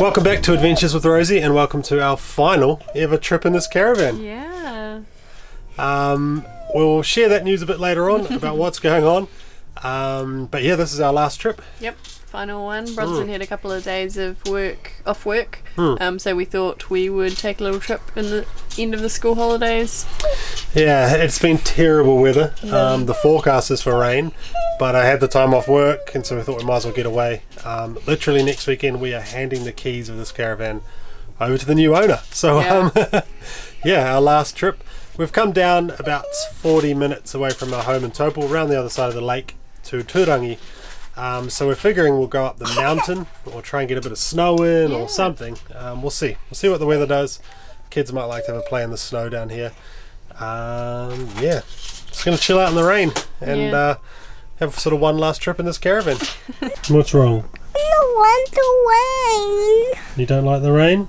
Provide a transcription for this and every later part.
Welcome back to Adventures with Rosy, and welcome to our final ever trip in this caravan. Yeah. We'll share that news a bit later on about what's going on. But yeah, this is our last trip. Yep. Final one. Bronson had a couple of days of off work. So we thought we would take a little trip in the end of the school holidays. Yeah, it's been terrible weather. The forecast is for rain, but I had the time off work, and so we thought we might as well get away. Literally next weekend we are handing the keys of this caravan over to the new owner. So yeah, our last trip. We've come down about 40 minutes away from our home in Taupo, around the other side of the lake to Turangi. So we're figuring we'll go up the mountain or try and get a bit of snow in or something. We'll see. We'll see what the weather does. Kids might like to have a play in the snow down here. Yeah, just going to chill out in the rain and have sort of one last trip in this caravan. What's wrong? I don't want the rain. You don't like the rain?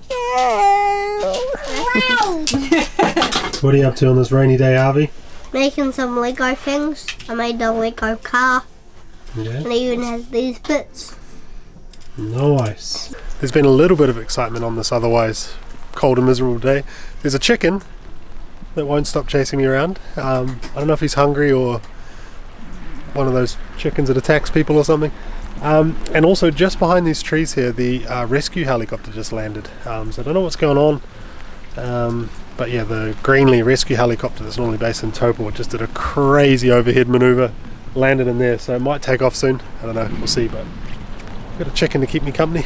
What are you up to on this rainy day, Harvey? Making some Lego things. I made a Lego car. Yeah. And it even has these bits. Nice. There's been a little bit of excitement on this otherwise cold and miserable day. There's a chicken that won't stop chasing me around. I don't know if he's hungry or one of those chickens that attacks people or something. And also just behind these trees here, the rescue helicopter just landed. So I don't know what's going on. But yeah, the Greenlee rescue helicopter that's normally based in Taupo just did a crazy overhead maneuver, landed in there, so it might take off soon. I don't know, we'll see, but I've got a chicken to keep me company.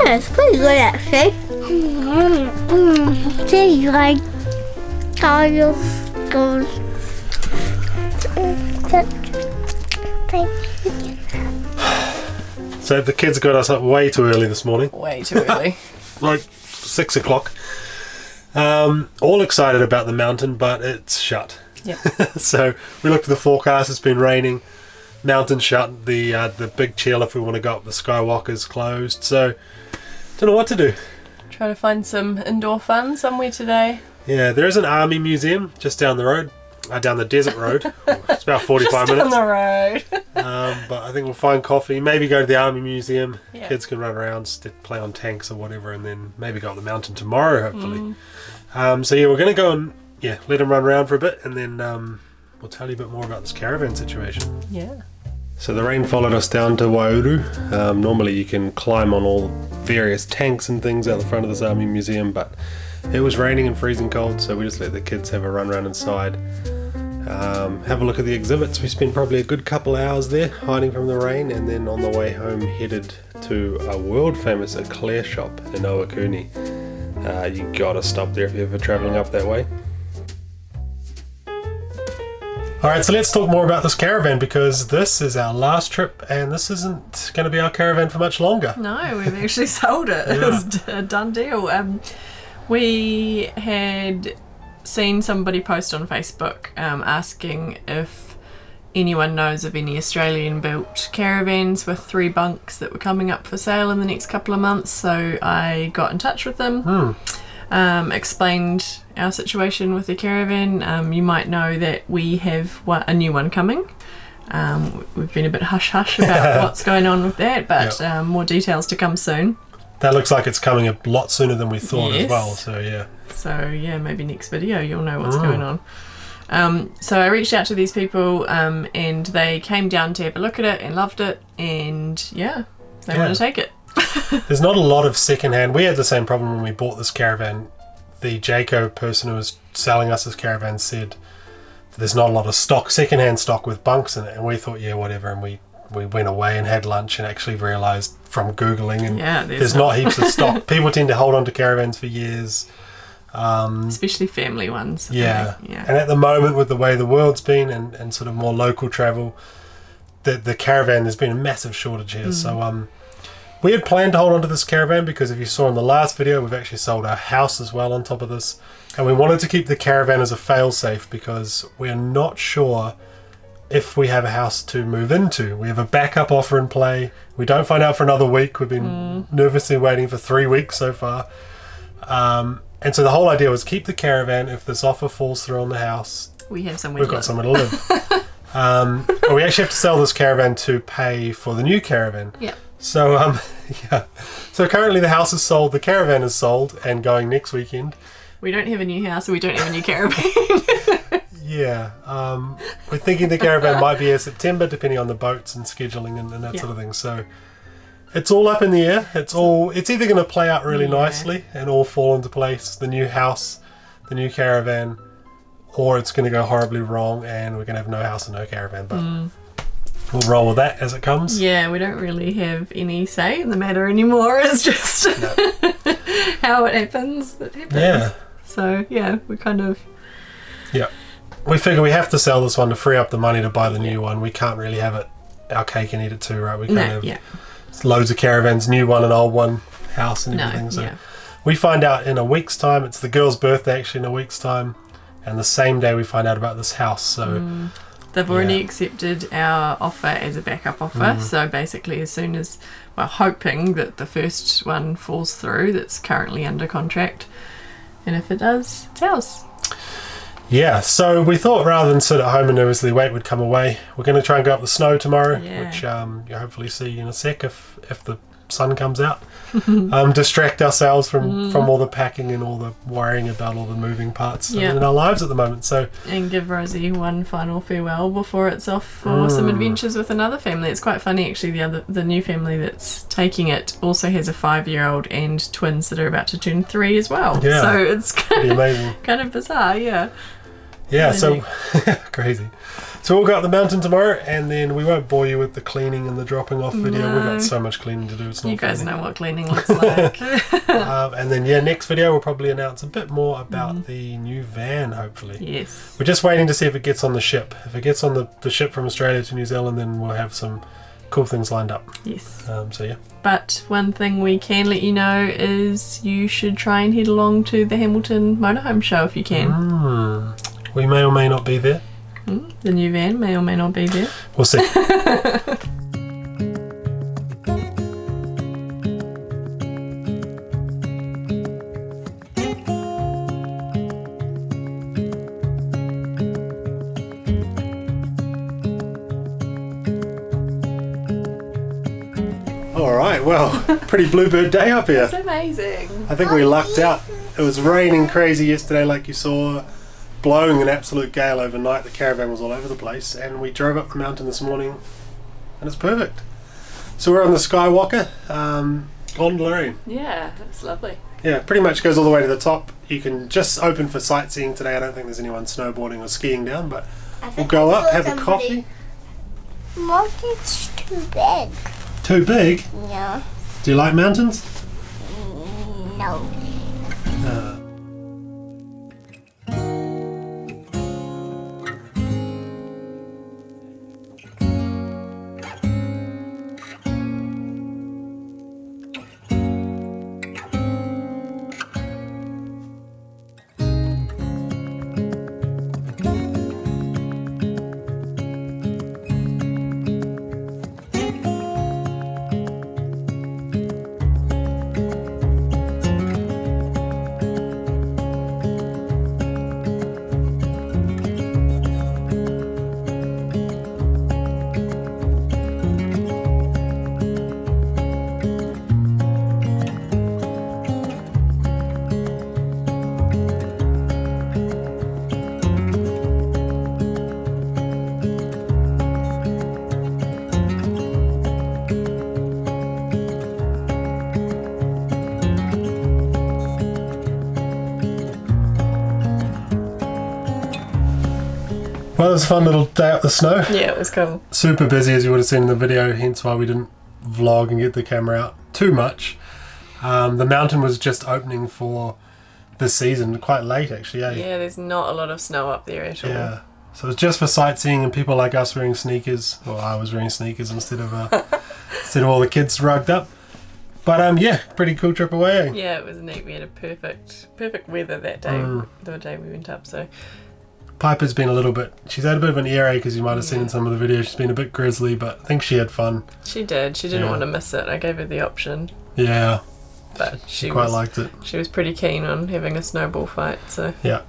It's pretty good actually. Tastes like goes. So the kids got us up way too early this morning. Way too early. Like 6 o'clock. All excited about the mountain, but it's shut. Yep. So we looked at the forecast, it's been raining. Mountain shut, the big chairlift if we want to go up the Skywalker's closed, so don't know what to do. Try to find some indoor fun somewhere today. Yeah, there is an army museum just down the road, down the desert road. It's about 45 minutes. Down the road. But I think we'll find coffee, maybe go to the army museum. Yeah. Kids can run around, play on tanks or whatever, and then maybe go up the mountain tomorrow, hopefully. So yeah, we're going to go and let them run around for a bit, and then we'll tell you a bit more about this caravan situation. Yeah. So the rain followed us down to Waiouru. Normally you can climb on all various tanks and things out the front of this army museum, but it was raining and freezing cold, so we just let the kids have a run around inside. Have a look at the exhibits. We spent probably a good couple hours there hiding from the rain, and then on the way home headed to a world famous eclair shop in Owakuni. You gotta stop there if you're ever travelling up that way. Alright, so let's talk more about this caravan, because this is our last trip and this isn't going to be our caravan for much longer. No, we've actually sold it. It was a done deal. We had seen somebody post on Facebook asking if anyone knows of any Australian built caravans with 3 bunks that were coming up for sale in the next couple of months, so I got in touch with them. Explained our situation with the caravan. You might know that we have a new one coming. We've been a bit hush-hush about what's going on with that, but more details to come soon. That looks like it's coming a lot sooner than we thought as well, so yeah. So yeah, maybe next video you'll know what's going on. So I reached out to these people and they came down to have a look at it and loved it, and they want to take it. There's not a lot of secondhand. We had the same problem when we bought this caravan. The Jayco person who was selling us this caravan said there's not a lot of stock, secondhand stock with bunks in it, and we thought whatever, and we went away and had lunch and actually realised from Googling and there's not heaps of stock. People tend to hold on to caravans for years. Especially family ones. Yeah. Yeah. And at the moment, with the way the world's been and sort of more local travel, the caravan, there's been a massive shortage here. So we had planned to hold on to this caravan because if you saw in the last video, we've actually sold our house as well on top of this. And we wanted to keep the caravan as a fail-safe because we're not sure if we have a house to move into. We have a backup offer in play. We don't find out for another week. We've been nervously waiting for 3 weeks so far. And so the whole idea was keep the caravan. If this offer falls through on the house, We have somewhere we've to got live. somewhere to live. But we actually have to sell this caravan to pay for the new caravan. Yeah. So yeah. So currently the house is sold, the caravan is sold and going next weekend. We don't have a new house, so we don't have a new caravan. Yeah. We're thinking the caravan might be here September, depending on the boats and scheduling and that sort of thing. So it's all up in the air. It's either going to play out really nicely and all fall into place, the new house, the new caravan, or it's going to go horribly wrong and we're going to have no house and no caravan. But we'll roll with that as it comes. Yeah, we don't really have any say in the matter anymore. It's just how it happens. It happens. Yeah. So yeah, we kind of. Yeah. We figure we have to sell this one to free up the money to buy the new one. We can't really have it our cake and eat it too, right? We can't have loads of caravans, new one and old one, house and everything. So we find out in a week's time. It's the girl's birthday actually in a week's time, and the same day we find out about this house. So they've already accepted our offer as a backup offer. So basically, as soon as we're hoping that the first one falls through, that's currently under contract, and if it does, it's ours. Yeah, so we thought rather than sit at home and nervously wait, we'd come away. We're going to try and go up the snow tomorrow, which you'll hopefully see in a sec if the sun comes out. Distract ourselves from all the packing and all the worrying about all the moving parts in our lives at the moment. So and give Rosy one final farewell before it's off for some adventures with another family. It's quite funny actually. The new family that's taking it also has a 5-year-old and twins that are about to turn 3 as well. Yeah, so it's pretty amazing. Kind of bizarre. Yeah, so crazy. So we'll go up the mountain tomorrow, and then we won't bore you with the cleaning and the dropping off video. No. We've got so much cleaning to do. It's not You guys funny. know what cleaning looks like. And then next video we'll probably announce a bit more about the new van. Hopefully, yes. we're just waiting to see if it gets on the ship. If it gets on the ship from Australia to New Zealand, then we'll have some cool things lined up. Yes. So yeah. But one thing we can let you know is you should try and head along to the Hamilton Motorhome Show if you can. We may or may not be there. The new van may or may not be there. We'll see. Alright, well, pretty bluebird day up here. It's amazing. I think we lucked out. It was raining crazy yesterday like you saw, blowing an absolute gale overnight. The caravan was all over the place, and we drove up the mountain this morning and it's perfect. So we're on the Skywalker gondola. Yeah, that's lovely. Yeah, pretty much goes all the way to the top. You can just open for sightseeing today. I don't think there's anyone snowboarding or skiing down, but we'll go up, have a coffee. Mom, it's too big. Too big? Yeah. Do you like mountains? No. Well, it was a fun little day up the snow. Yeah, it was cool. Super busy, as you would have seen in the video, hence why we didn't vlog and get the camera out too much. The mountain was just opening for this season, quite late actually. Yeah, there's not a lot of snow up there at all. Yeah. So it's just for sightseeing and people like us wearing sneakers. Well, I was wearing sneakers instead of all the kids rugged up. But yeah, pretty cool trip away. Yeah, it was neat. We had a perfect weather that day, the day we went up. So Piper's been a little bit. She's had a bit of an earache, as you might have seen in some of the videos. She's been a bit grizzly, but I think she had fun. she did. She didn't want to miss it. I gave her the option, Yeah, but she quite liked it. She was pretty keen on having a snowball fight. So Yeah.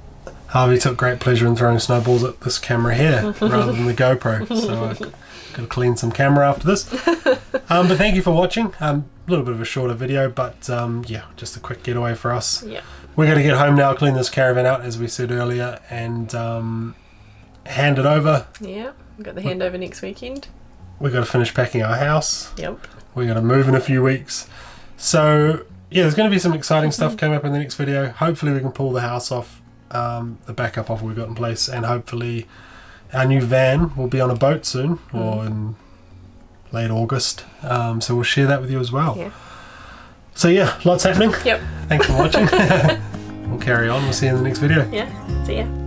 Harvey took great pleasure in throwing snowballs at this camera here rather than the GoPro. So I've got to clean some camera after this. But thank you for watching. A little bit of a shorter video, but yeah, just a quick getaway for us. yeah, We're going to get home now, clean this caravan out, as we said earlier, and hand it over. yeah. We've got the handover next weekend. We've got to finish packing our house. Yep. We're going to move in a few weeks. So, yeah, there's going to be some exciting stuff coming up in the next video. Hopefully we can pull the house off, the backup offer we've got in place, and hopefully our new van will be on a boat soon, or in late August. So we'll share that with you as well. Yeah. So yeah, lots happening. Yep. Thanks for watching. We'll carry on. We'll see you in the next video. Yeah. See ya.